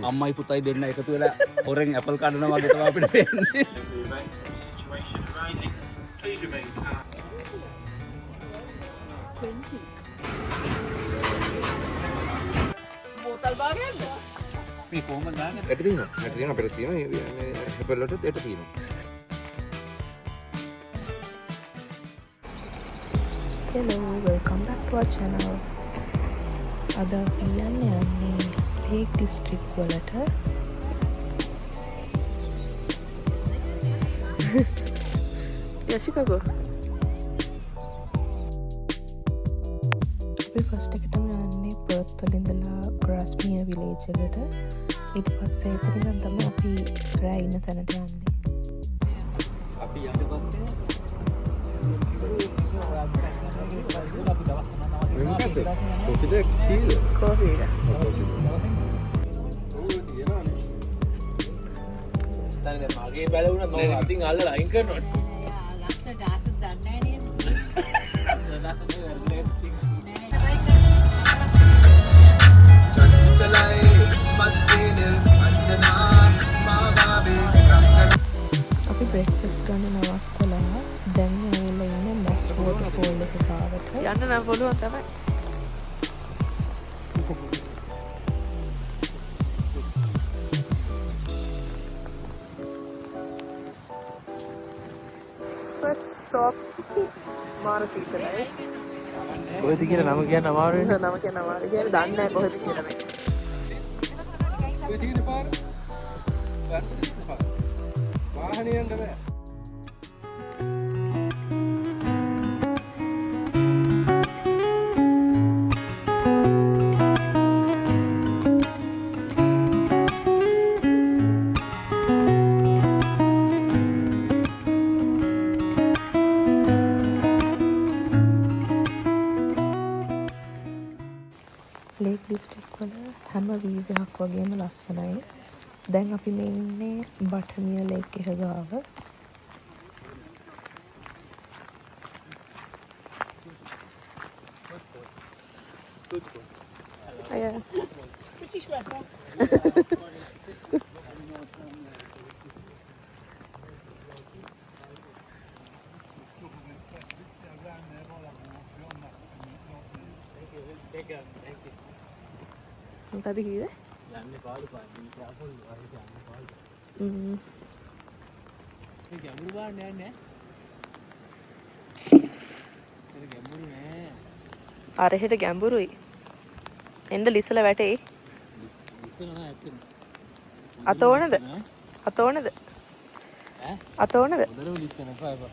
අම්මයි පුතයි දෙන්න එකතු වෙලා හොරෙන් ඇපල් කඩනවා වගේ තමයි අපිට පේන්නේ. බෝතල් භාගයක්ද? මේ කොහොමද දාන්නේ? ඇට තියෙනවා. ඇට තියෙනවා අපිට තියෙනවා. මේ ඇපල් වලට ඇට තියෙනවා. Hello, welcome back to our channel. අද අපි යන්නේ Lake District වලට. යශිකා ගෝ. අපි ෆස්ට් එකටම යන්නේ පර්ත් වල ඉඳලා ග්‍රාස්මියර් විලේජ් එකට. ඊට පස්සේ එතන ඉඳන් තමයි අපි රෑ ඉන්න තැනට යන්නේ. අපි යන්න පස්සේ කොපිද කීයද? කොහේද? දැන් මගේ බැලුණා මම අතින් අල්ලලා අයින් කරනවා. ලස්සට ආසත් දන්නේ නේද? අපි බ්‍රෙක්ෆාස්ට් ගන්න නවත්තලා දැන් ඇවිල්ලා ඉන්නේ මොස් වෝටර්ෆෝල් එක ගාවට. යන්න නම් පුළුවන් තමයි. ෆස්ට් ස්ටොප් මාරසීතලයි. කොහෙද කියලා නම කියන්න අමාරුයි. නම කියන අමාරු. කියන්නේ දන්නේ නැහැ කොහෙද කියලා මේ. ඔය තියෙන පාර. වාහනේ යන්න බෑ. ලේක් ඩිස්ට්‍රික්ට් වල හැම වීව් එකක් වගේම ලස්සනයි. දැන් අපි මේ ඉන්නේ බටර්මියර් ලේක් එක ගාව. අය මොකද කිව්වේ? යන්නේ පාළු පාළු අපොල් වගේ යන්නේ පාළු. ඒ ගැඹුරු ගාන නෑ නෑ. ඒක ගැඹුරු නෑ. අර හෙට ගැඹුරුයි. එන්න ලිස්සලා වැටේ. ඉස්සර නෑ ඇත්තටම. අත ඕනද? අත ඕනද? ඈ? අත ඕනද? හොඳටම ලිස්සන එපා එපා.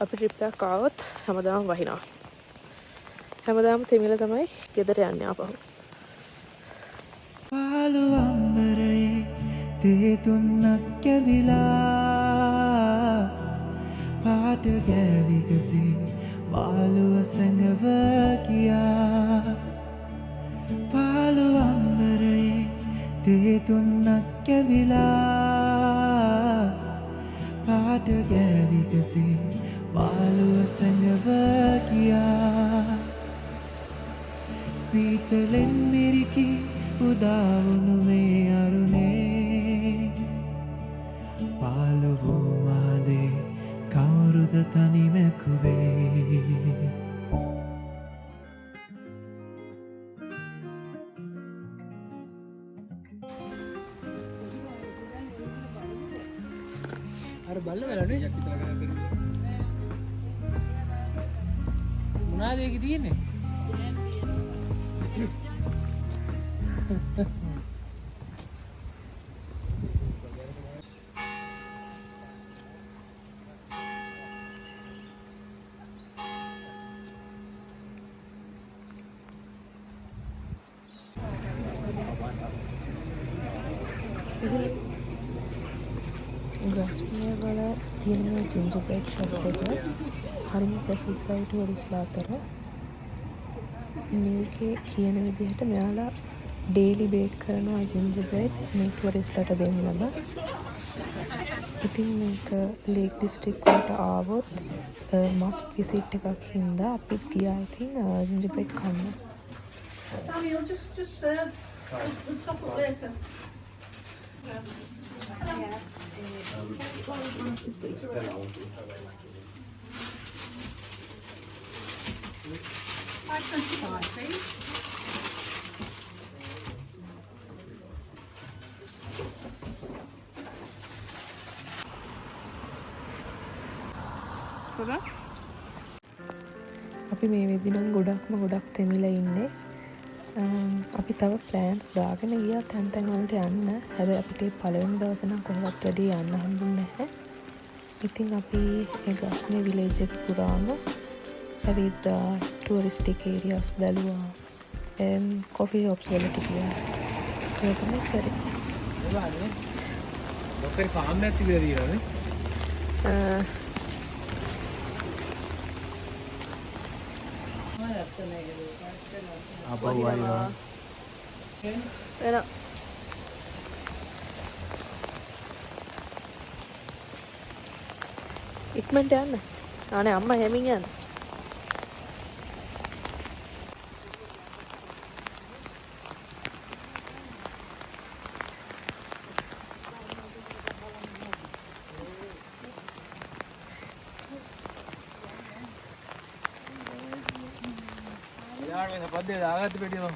අපි ට්‍රිප් එකක් ආවොත් හැමදාම වහිනවා. හැමදාම තෙමිල තමයි ගෙදර යන්නේ ආපහු. පාළු අම්බරයේ තේ තුන්නක් ඇදිලා පාට ගෑවිකසේ මාළුව සැඟව කියා. පාළු අම්බරයේ තේ තුන්නක් ඇදිලා පාට ගෑවිකසේ මාළුව සැඟව කියා. සීතලෙන් මිරිකි උදාවුණු මේ අරුණේ පාළු වූ මාදේ කවුරුද තනිමැකුවේ. අර බල්ල වෙලානේ යක් විතර ගන්න බැරි. මොනවාද ඒකේ තියෙන්නේ? ග්‍රාස්මියර් වල තියෙන මේ ජින්ජර් බ්‍රෙඩ් ෂොප් එක හරිම ප්‍රසිද්ධයි ටුරිස්ලා අතර. මේකේ කියන විදිහට මෙයාලා ඩේලි බේක් කරනවා ජින්ජර්බ්‍රෙඩ් මේ ටුවරිස්ට්ලට දෙන්නම. ඉතින් මේක ලේක් ඩිස්ට්‍රික් වලට ආවොත් මස්ට් විසිට් එකක් හින්දා අපිත් ගියා ඉතින් ජින්ජර්බ්‍රෙඩ් කන්න. Samuel, just serve the top up later. $5.25, please. අපි මේ වෙද්දි නම් ගොඩක් තෙමිලා ඉන්නේ. අපි තව ප්ලෑන්ස් දාගෙන ගියා තැන් වලට යන්න. හැබැයි අපිට පළවෙනි දවස නම් කොහොමවත් වැඩි යන්න හම්බුනේ නැහැ. ඉතින් අපි ඒ ගස්නේ විලේජ් එක පුරාම ඇවිත් ටුරිස්ටික් ඒරියාස් බැලුවා. කොෆි ෂොප්ස් වලට ගියා. ඒක තමයි කරේ. ඔකේ ෆාම් එකක් තිබිලා නේ. Apa waya? Enak. ඉක්මනට යන්න. අනේ අම්මා හැමින් යන්න. යාළුවා පද්දේ දාගත්ත පිටියම.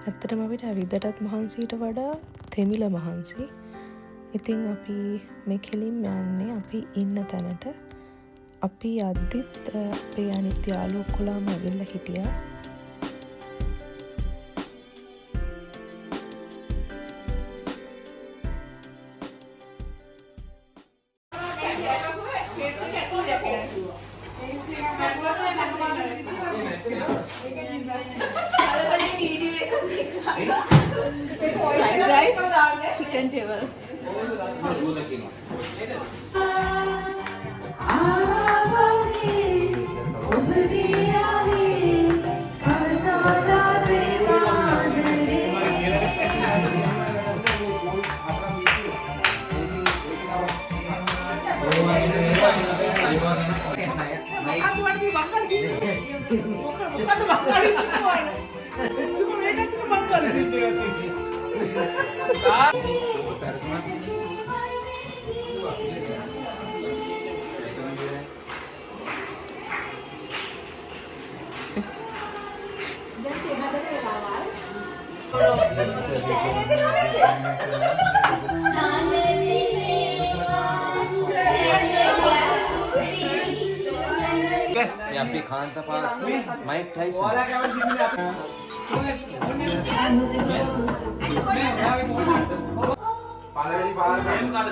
ඇත්තටම අපිට ඇවිදටත් මහන්සියට වඩා තෙමිල මහන්සි. ඉතින් අපි මේ කෙලින්ම යන්නේ අපි ඉන්න තැනට. අපි යද්දිත් අපේ අනිත් යාළුවෝ ඔක්කොලාම ඇවිල්ලා හිටියා. Fried rice, chicken table. අපි කාන්ත පාක්ෂි මයික් ටයිසන් පළවෙනි පාර සේම් කලර්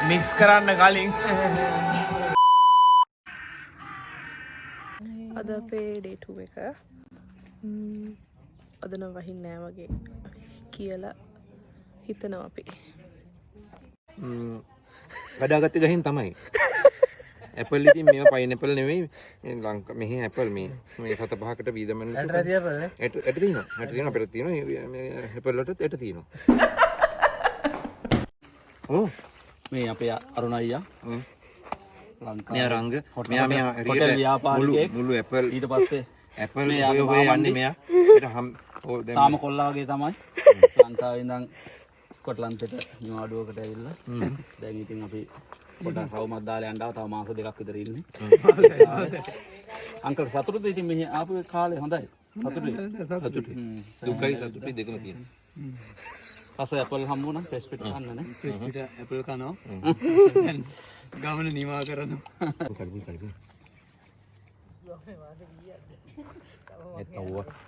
මික්ස් කරන්න කලින් අද අපේ ඩේ 2 එක අද නම් වහින්නේ නෑ වගේ කියලා හිතනවා අපි. වැඩාගත්ත ගහින් තමයි. ඇපල් ඉතින් මේවා පයිනැපල් නෙවෙයි ලංකා මෙහි ඇපල් මේ 7-5කට වීදමන ඇට තියෙනවා අපිට තියෙනවා මේ ඇපල් වලට ඇට තියෙනවා ඕ මේ අපේ අරුණ අයියා මෙයා රංග මෙයා හරියට මුළු ඇපල් ඊට පස්සේ ඇපල් ඔය යන්නේ මෙයා ඒකට තාම කොල්ලා වගේ තමයි ලංකාවේ ඉඳන් ස්කොට්ලන්තෙට නිවාඩුවකට ඇවිල්ලා දැන් ඉතින් අපි පොඩක් රවුමක් දාලා යනවා තව මාස දෙකක් විතර ඉන්නේ අංකල් සතුටුද ඉතින් මෙහි ආපු කාලේ හොඳයි සතුටුයි දුකයි සතුටුයි දෙකම තියෙනවා පස්සේ ඇපල් හම්බ වුණා ෆ්‍රෙෂ් පිට කන්න නේ ෆ්‍රෙෂ් පිට ඇපල් කනවා ගමන නිවා කරනවා කල්වි එතව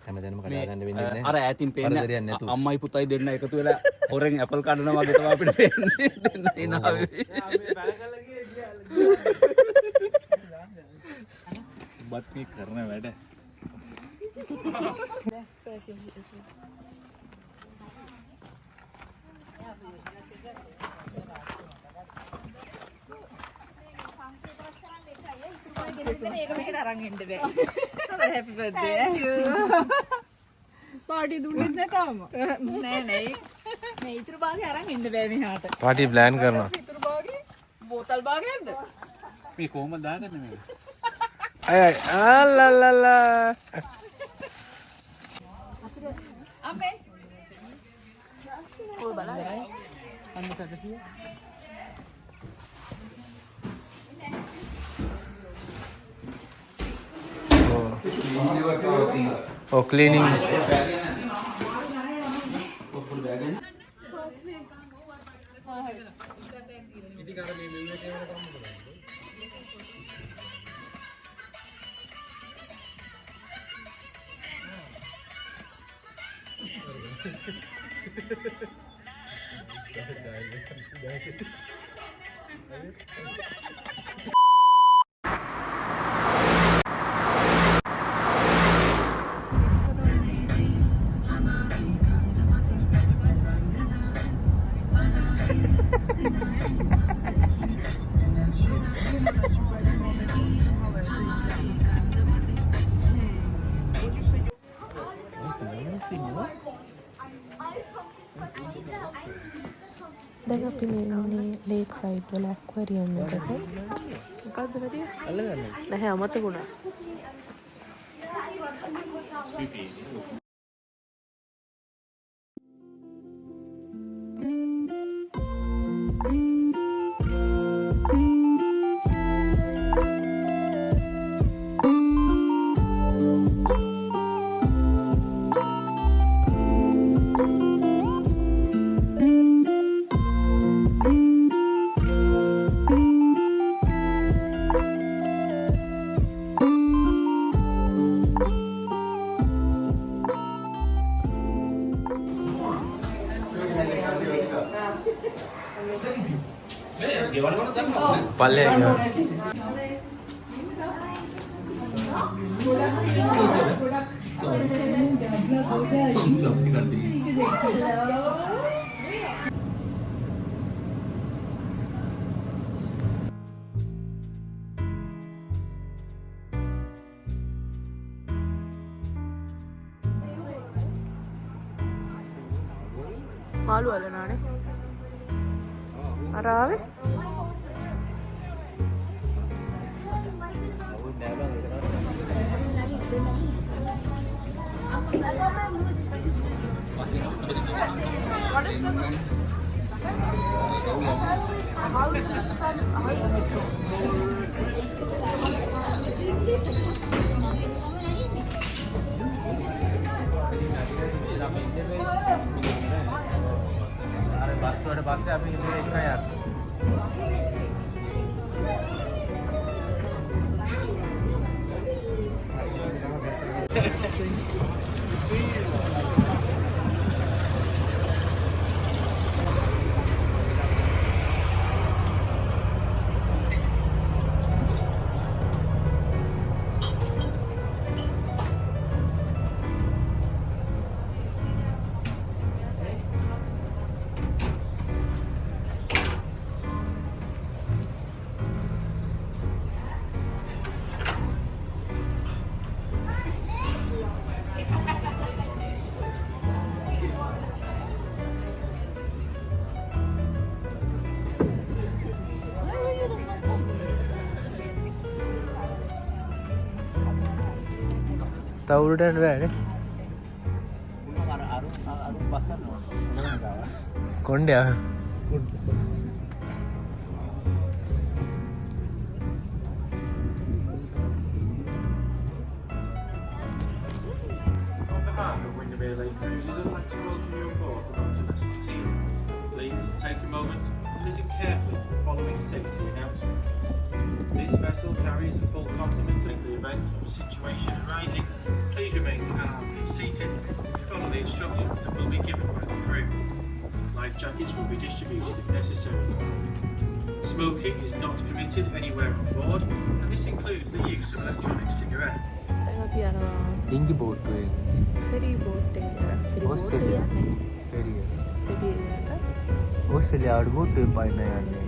හැමදැනම කඩා ගන්න වෙන්නේ නැහැ අර ඈතින් පේන්නේ අම්මයි පුතයි දෙන්න එකතු වෙලා හොරෙන් ඇපල් කඩනවා වගේ තමයි අපිට පේන්නේ දෙන්න ඉනාවේ බත් මේ කරන වැඩ පාටි දුන්නේ නැතම නෑ මේ ඉතුරු භාගය අරන් ඉන්න බෑ මෙහාට පාටි ප්ලෑන් කරනවා ඉතුරු භාගය බෝතල් භාගයක්ද මේ කොහමද දාගන්නේ මේක අය ආලලලා අම්මේ ඔය බලන්න අන්නකට කිය Oh, cleaning. දැන් අපි මේ ඉන්නේ ලේක් සයිඩ් වල ඇක්වැරියම් එකක. මොකද්ද වැඩි? අල්ලගන්න. නැහැ අමතකුණා. පල්ලේ මාළු අලනානේ අර ආවේ බස් වලට පස්සේ අපි ඉන්නේ එකයි අර තවුරුට යන්න බෑනේ. කොණ්ඩේ On behalf of Windermere Lake Cruises, I'd like to welcome you aboard the boat national team. Please take a moment and listen carefully to the following safety announcement. This vessel carries a full complement in the event of a situation arising. Please remain calm and seated and follow the instructions that will be given by the crew. Life jackets will be distributed if necessary. Smoking is not permitted anywhere on board, and this includes the use of electronic cigarettes. අපි යනවා ඩිංගි බෝට්ටුවේ ferry boat එකකට. ඕස්ට්‍රේලියා ෆෙරිය. ෆෙරියට. ඕස්ට්‍රේලියාවට බෝට්ටුවෙන් පයින්න යන්නේ.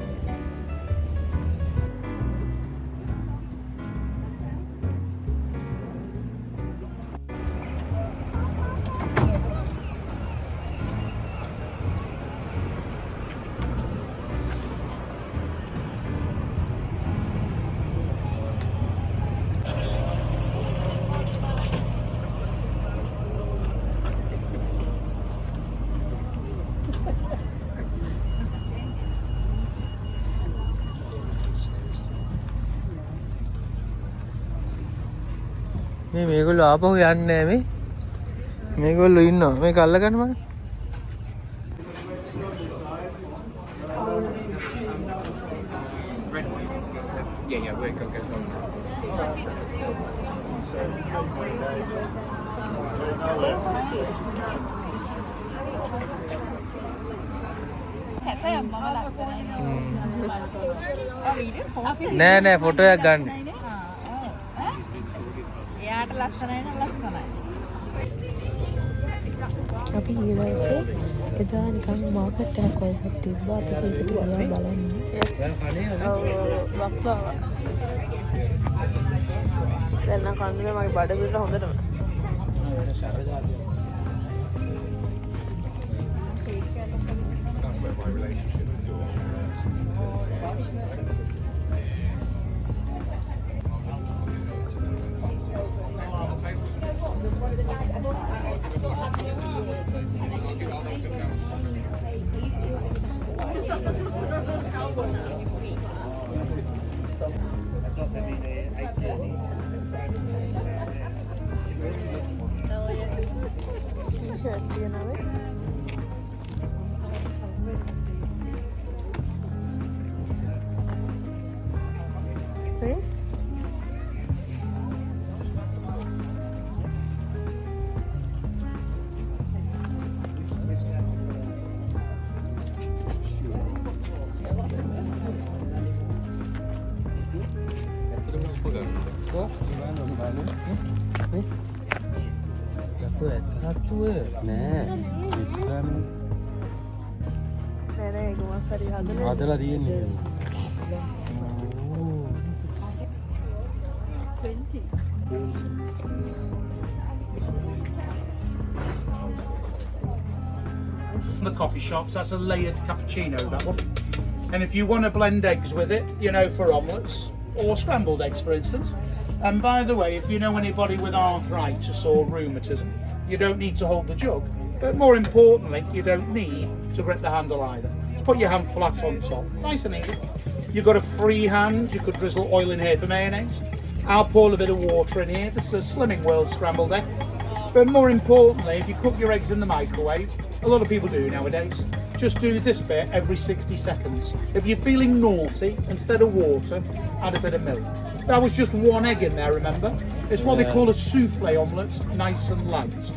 මේ මේගොල්ලෝ ආපහු යන්නේ නැහැ මේ. මේගොල්ලෝ ඉන්නවා. මේක අල්ලගන්න මම. Yeah, we're going to get on. හැබැයි අම්මම ලස්සනයි නෑ නෑ ෆොටෝ එකක් ගන්න. එයාට ලස්සනයි නම් ලස්සනයි. අපි ඊළඟසේ එදා නිකන් මාකට් එකක් කොහෙවත් තිබ්බා. අපි ඒකට ගියා බලන්න. වක්ලාව. දැන් නම් කන්දේ මගේ බඩ පිරලා හොඳටම. හදලා තියෙන්නේ. The coffee shops, that's a layered cappuccino, that one. And if you want to blend eggs with it, you know, for omelettes or scrambled eggs, for instance. And by the way, if you know anybody with arthritis or rheumatism, you don't need to hold the jug. But more importantly, you don't need to grip the handle either. Just put your hand flat on top. Nice and easy. You've got a free hand. You could drizzle oil in here for mayonnaise. I'll pour a bit of water in here. This is a Slimming World scrambled egg. But more importantly, if you cook your eggs in the microwave, a lot of people do nowadays, just do this bit every 60 seconds. If you're feeling naughty, instead of water, add a bit of milk. That was just one egg in there, remember? It's what they call a souffle omelette, nice and light.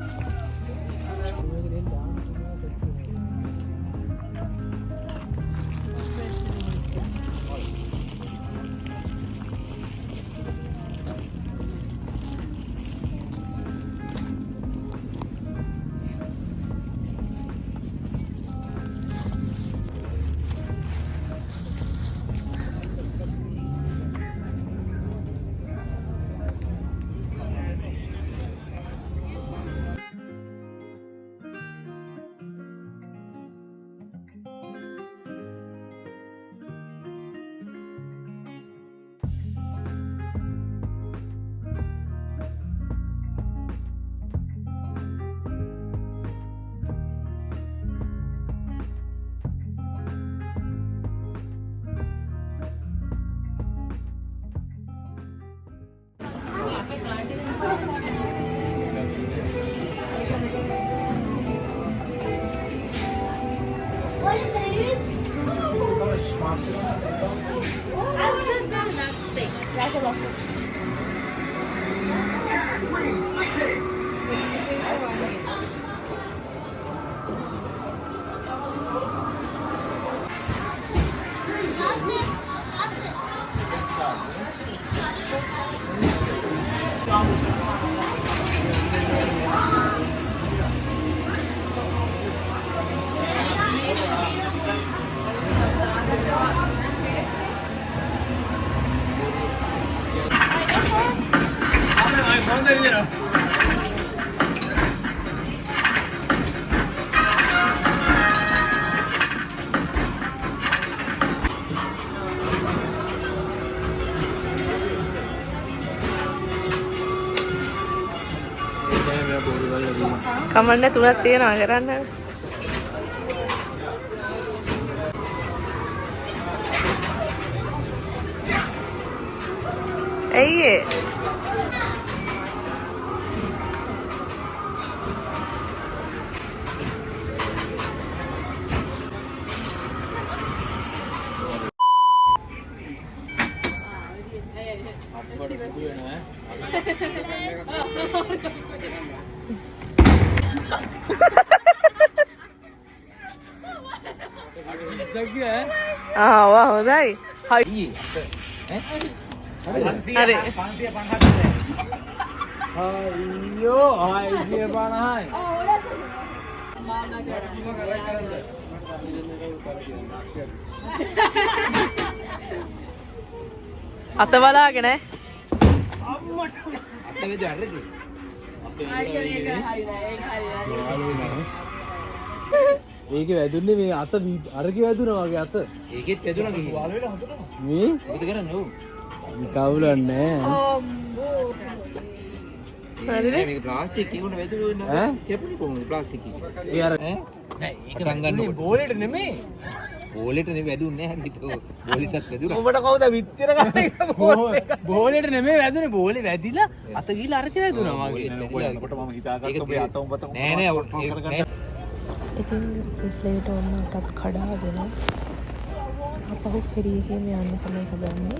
There's a lot of කමන්න තුනක් තියෙනවා කරන්න. ඇයි ඒ? ආවා හොඳයි. හයි. හරි. අයියෝ 650යි. අත බලාගෙන ඈ. ඒක වැදුන්නේ මේ අත අරක වැදුනා වගේ අත. ඒකෙත් වැදුනා කිව්වා. වාල වෙලා හොඳට. මේ මොකද කරන්නේ ඕ? කවුලන්නේ හරිනේ මේක ප්ලාස්ටික් එකකට වැදුනේ නේද? කැපුණේ කොහොමද ප්ලාස්ටික් එක? ඒ අර නෑ ඒක රංගන්න බෝලෙට නෙමෙයි. බෝලෙට නෙවෙයි වැදුන්නේ නැහැ හිට. බෝලෙටත් වැදුනා. උඹට කවුද විත්තර ගන්න බෝලෙට නෙමෙයි වැදුනේ. බෝලේ වැදිලා අත ගිහලා අරක වැදුනා වගේ. කොට මම හිතාගත්ත ඔබේ අත උඹට නෑ නෑ ඉතින් ඉස්ලේට ඔන්න අතත් කඩාගෙන අපහු ෆෙරී එකේම යන්න තමයි හදන්නේ.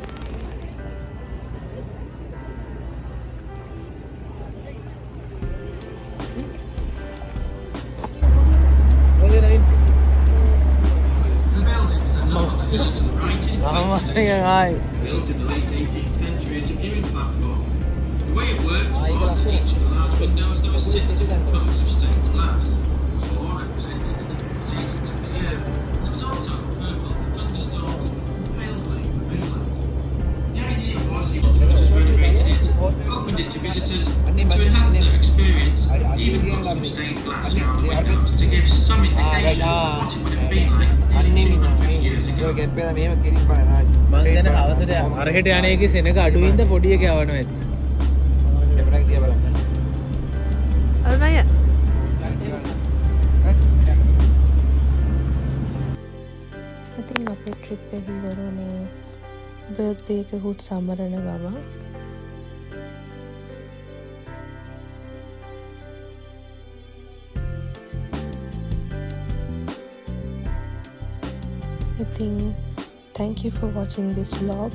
Built in the late 18th century as a viewing platform. The way it works was each of the large windows there were 6 different coats of stained glass, 4 representing the different seasons of the year. There was also purple for thunderstorms, pale blue for moonlight. The idea was the constructors renovated it, opened it to visitors to enhance their experience, even put some stained glass around the windows to give some indication of what it would have been like nearly 200 years ago. ඔය gap එක මෙහෙම කිරිස් බලන ආයි. මං දැන් හවසට අරකට යන එකේ සෙනග අඩුයින්ද පොඩි එක යවනවා ඇති. කැමරා එක තියා බලන්න. අර නය. ඉතින් අපේ ට්‍රිප් එක ඉවරනේ. බර්ත්ඩේ එකකුත් සමරන ගමන් ඉතින් thank you for watching this vlog.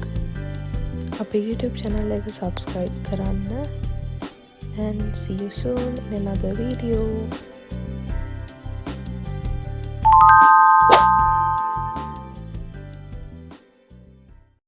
අපේ YouTube channel එක subscribe කරන්න and see you soon in another video.